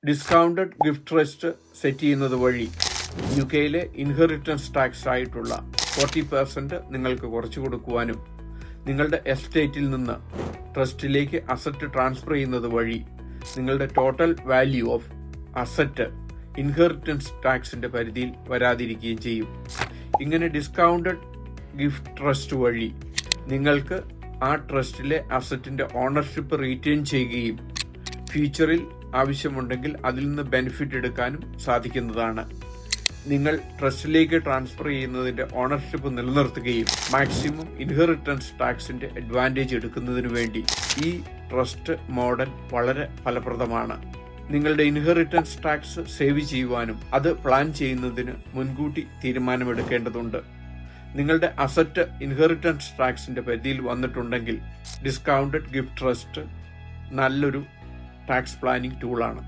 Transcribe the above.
Discounted gift trust set ചെയ്യുന്നത് വഴി UK-യിലെ inheritance tax ആയിട്ടുള്ള 40% നിങ്ങൾക്ക് കുറച്ചു കൊടുക്കുവാനും നിങ്ങളുടെ എസ്റ്റേറ്റിൽ നിന്ന് ട്രസ്റ്റിലേക്ക് അസറ്റ് ട്രാൻസ്ഫർ ചെയ്യുന്നത് വഴി നിങ്ങളുടെ total value of asset inheritance ടാക്സിന്റെ പരിധിയിൽ വരാതിരിക്കുകയും ചെയ്യും. ഇങ്ങനെ ഡിസ്കൗണ്ടഡ് ഗിഫ്റ്റ് ട്രസ്റ്റ് വഴി നിങ്ങൾക്ക് ആ ട്രസ്റ്റിലെ അസറ്റിന്റെ ഓണർഷിപ്പ് റീറ്റെയിൻ ചെയ്യുകയും ഫ്യൂച്ചറിൽ ആവശ്യമുണ്ടെങ്കിൽ അതിൽ നിന്ന് ബെനിഫിറ്റ് എടുക്കാനും സാധിക്കുന്നതാണ്. നിങ്ങൾ ട്രസ്റ്റിലേക്ക് ട്രാൻസ്ഫർ ചെയ്യുന്നതിന്റെ ഓണർഷിപ്പ് നിലനിർത്തുകയും മാക്സിമം ഇൻഹെറിറ്റൻസ് ടാക്സിന്റെ അഡ്വാൻറ്റേജ് എടുക്കുന്നതിനു വേണ്ടി ഈ ട്രസ്റ്റ് മോഡൽ വളരെ ഫലപ്രദമാണ്. നിങ്ങളുടെ ഇൻഹെറിറ്റൻസ് ടാക്സ് സേവ് ചെയ്യുവാനും അത് പ്ലാൻ ചെയ്യുന്നതിന് മുൻകൂട്ടി തീരുമാനമെടുക്കേണ്ടതുണ്ട്. നിങ്ങളുടെ അസറ്റ് ഇൻഹെറിറ്റൻസ് ടാക്സിന്റെ പരിധിയിൽ വന്നിട്ടുണ്ടെങ്കിൽ ഡിസ്കൗണ്ടഡ് ഗിഫ്റ്റ് ട്രസ്റ്റ് നല്ലൊരു ടാക്സ് പ്ലാനിംഗ് ടൂളാണ്.